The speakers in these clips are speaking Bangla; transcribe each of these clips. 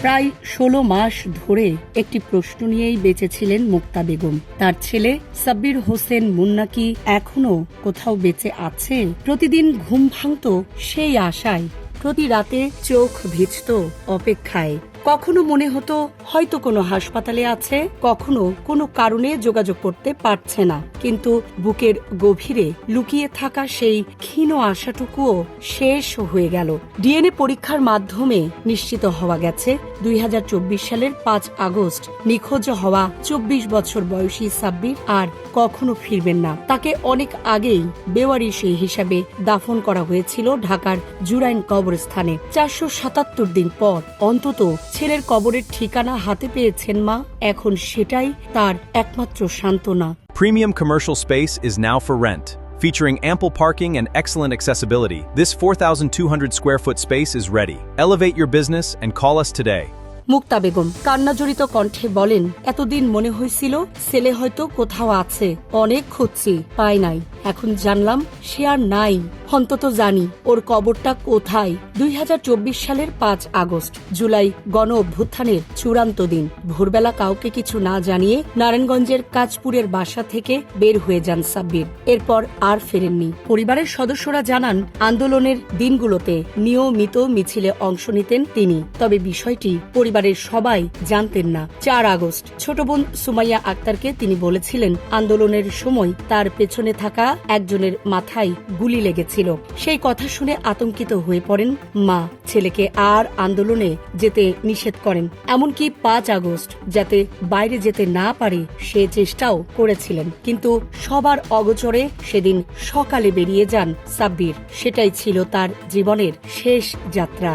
প্রায় ১৬ মাস ধরে একটি প্রশ্ন নিয়েই বেঁচেছিলেন মুক্তা বেগম। তার ছেলে সাব্বির হোসেন মুন্না কি এখনো কোথাও বেঁচে আছে? প্রতিদিন ঘুম ভাঙত সেই আশায়, প্রতি রাতে চোখ ভিজত অপেক্ষায়। কখনো মনে হতো হয়তো কোনো হাসপাতালে আছে, কখনো কোনো কারণে যোগাযোগ করতে পারছে না। কিন্তু বুকের গভীরে লুকিয়ে থাকা সেই ক্ষীণ আশাটুকুও শেষ হয়ে গেল। ডিএনএ পরীক্ষার মাধ্যমে নিশ্চিত হওয়া গেছে ২০২৪ সালের ৫ আগস্ট নিখোঁজ হওয়া ২৪ বছর বয়সী সাব্বির আর কখনো ফিরবেন না। তাকে অনেক আগেই বেওয়ারিশি হিসাবে দাফন করা হয়েছিল ঢাকার জুরাইন কবরস্থানে। ৪৭৭ দিন পর অন্তত ছেলের কবরের ঠিকানা হাতে পেয়েছেন মা। এখন সেটাই তার একমাত্র সান্ত্বনা। Premium commercial space is now for rent. Featuring ample parking and excellent accessibility, this 4,200 square foot space is ready. Elevate your business and call us today. মুক্তা বেগম কান্নাজড়িত কণ্ঠে বলেন, এতদিন মনে হয়েছিল ছেলে হয়তো কোথাও আছে, অনেক খুঁজছি, পাই নাই। এখন জানলাম সে আর নাই। অন্তত জানি ওর কবরটা কোথায়। ২০২৪ সালের ৫ আগস্ট জুলাই গণ অভ্যুত্থানের চূড়ান্ত দিন। ভোরবেলা কাউকে কিছু না জানিয়ে নারায়ণগঞ্জের কাঁচপুরের বাসা থেকে বের হয়ে যান সাব্বির। এরপর আর ফেরেননি। পরিবারের সদস্যরা জানান, আন্দোলনের দিনগুলোতে নিয়মিত মিছিলে অংশ নিতেন তিনি। তবে বিষয়টি পরিবারের সবাই জানতেন না। ৪ আগস্ট ছোট বোন সুমাইয়া আক্তারকে তিনি বলেছিলেন, আন্দোলনের সময় তার পেছনে থাকা একজনের মাথায় গুলি লেগেছিল। সেই কথা শুনে আতঙ্কিত হয়ে পড়েন মা। ছেলেকে আর আন্দোলনে যেতে নিষেধ করেন, এমনকি ৫ আগস্ট যাতে বাইরে যেতে না পারে সে চেষ্টাও করেছিলেন। কিন্তু সবার অগোচরে সেদিন সকালে বেরিয়ে যান সাব্বির। সেটাই ছিল তার জীবনের শেষ যাত্রা।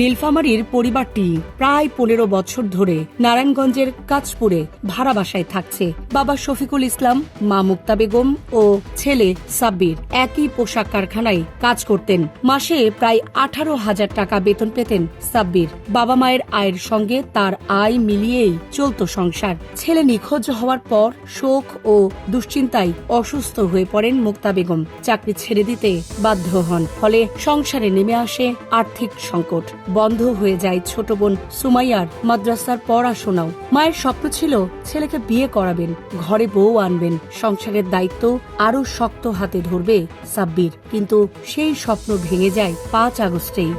নীলফামারীর পরিবারটি প্রায় ১৫ বছর ধরে নারায়ণগঞ্জের কাঁচপুরে ভাড়া বাসায় থাকছে। বাবা শফিকুল ইসলাম, মা মুক্তা বেগম ও ছেলে সাব্বির একই পোশাক কারখানায় কাজ করতেন। মাসে প্রায় ১৮,০০০ টাকা বেতন পেতেন সাব্বির। বাবা মায়ের আয়ের সঙ্গে তার আয় মিলিয়েই চলত সংসার। ছেলে নিখোঁজ হওয়ার পর শোক ও দুশ্চিন্তায় অসুস্থ হয়ে পড়েন মুক্তা বেগম। চাকরি ছেড়ে দিতে বাধ্য হন। ফলে সংসারে নেমে আসে আর্থিক সংকট। বন্ধ হয়ে যায় ছোট বোন সুমাইয়ার মাদ্রাসার পড়াশোনাও। মায়ের স্বপ্ন ছিল ছেলেকে বিয়ে করাবেন, ঘরে বউ আনবেন, সংসারের দায়িত্ব আরো শক্ত হাতে ধরবে সাব্বির। কিন্তু সেই স্বপ্ন ভেঙে যায় ৫ আগস্টেই।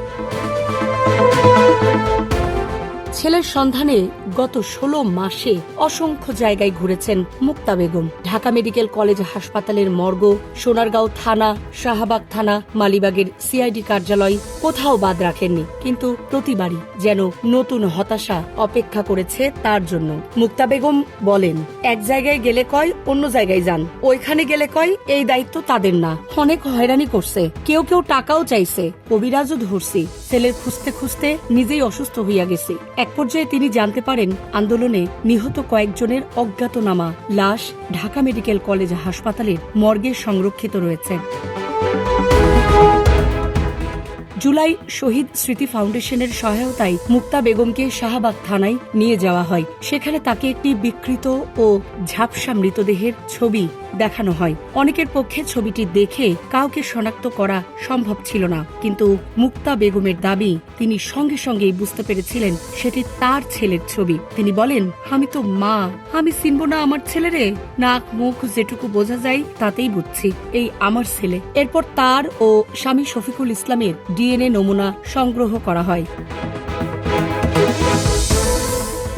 ছেলের সন্ধানে গত ১৬ মাসে অসংখ্য জায়গায় ঘুরেছেন মুক্তা বেগম। ঢাকা মেডিকেল কলেজ হাসপাতালের মর্গ, সোনারগাঁও থানা, শাহবাগ থানা, মালিবাগের সিআইডি কার্যালয়, কোথাও বাদ রাখেননি। কিন্তু প্রতিবারই যেন নতুন হতাশা অপেক্ষা করেছে তার জন্য। মুক্তা বেগম বলেন, এক জায়গায় গেলে কয় অন্য জায়গায় যান, ওইখানে গেলে কয় এই দায়িত্ব তাদের না। অনেক হয়রানি করছে, কেউ কেউ টাকাও চাইছে, কবিরাজও ধরছি। ছেলের খুঁজতে খুঁজতে নিজেই অসুস্থ হইয়া গেছি। এক পর্যায়ে তিনি জানতে পারেন আন্দোলনে নিহত কয়েকজনের অজ্ঞাতনামা লাশ ঢাকা মেডিকেল কলেজ হাসপাতালের মর্গে সংরক্ষিত রয়েছে। জুলাই শহীদ স্মৃতি ফাউন্ডেশনের সহায়তায় মুক্তা বেগমকে শাহবাগ থানায় নিয়ে যাওয়া হয়। সেখানে তাকে একটি বিকৃত ও ঝাপসা মৃতদেহের ছবি দেখানো হয়। অনেকের পক্ষে ছবিটি দেখে কাউকে শনাক্ত করা সম্ভব ছিল না। কিন্তু মুক্তা বেগমের দাবি, তিনি সঙ্গে সঙ্গেই বুঝতে পেরেছিলেন সেটি তার ছেলের ছবি। তিনি বলেন, আমি তো মা, আমি চিনব না আমার ছেলেরে? নাক মুখ যেটুকু বোঝা যায় তাতেই বুঝছি এই আমার ছেলে। এরপর তার ও স্বামী শফিকুল ইসলামের ডিএনএ নমুনা সংগ্রহ করা হয়।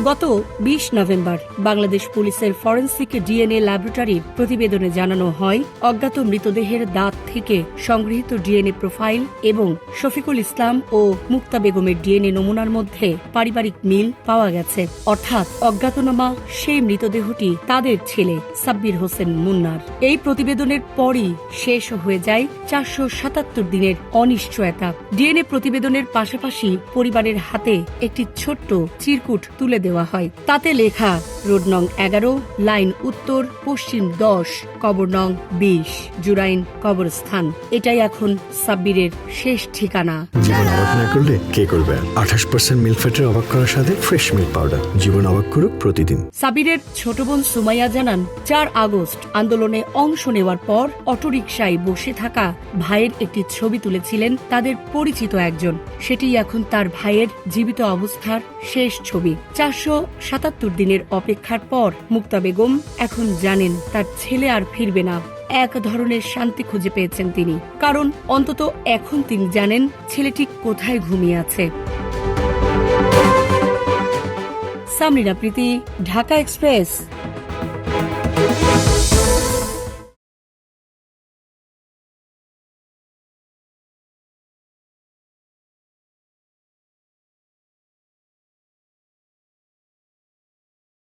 গত ২০ নভেম্বর বাংলাদেশ পুলিশের ফরেন্সিক ডিএনএ ল্যাবরেটরির প্রতিবেদনে জানানো হয়, অজ্ঞাত মৃতদেহের দাঁত থেকে সংগৃহীত ডিএনএ প্রোফাইল এবং শফিকুল ইসলাম ও মুক্তা বেগমের ডিএনএ নমুনার মধ্যে পারিবারিক মিল পাওয়া গেছে। অর্থাৎ অজ্ঞাতনামা সেই মৃতদেহটি তাদের ছেলে সাব্বির হোসেন মুন্নার। এই প্রতিবেদনের পরই শেষ হয়ে যায় ৪৭৭ দিনের অনিশ্চয়তা। ডিএনএ প্রতিবেদনের পাশাপাশি পরিবারের হাতে একটি ছোট্ট চিরকুট তুলে দেওয়া হয়। তাতে লেখা, রোড নং 11, লাইন উত্তর পশ্চিম 10, কবর নং 20, জুরাইন কবরস্থান। এটাই এখন সাব্বিরের শেষ ঠিকানা। জীবন অবাক না করলে কে করবে? 28% মিল্ক ফ্যাটের অবাক করার সাথে ফ্রেশ মিল্ক পাউডার। জীবন অবাক করুক প্রতিদিন। সাবিরের ছোট বোন সুমাইয়া জানান, 4 আগস্ট আন্দোলনে অংশ নেওয়ার পর অটোরিকশায় বসে থাকা ভাইয়ের একটি ছবি তুলেছিলেন তাদের পরিচিত একজন। সেটি এখন তার ভাইয়ের জীবিত অবস্থার শেষ ছবি। 477 দিনের অপেক্ষার পর মুক্তা বেগম এখন জানেন তার ছেলে আর ফিরবে না। এক ধরনের শান্তি খুঁজে পেয়েছেন তিনি, কারণ অন্তত এখন তিনি জানেন ছেলেটি কোথায় ঘুমিয়ে আছে। সামরিনা প্রীতি, ঢাকা এক্সপ্রেস।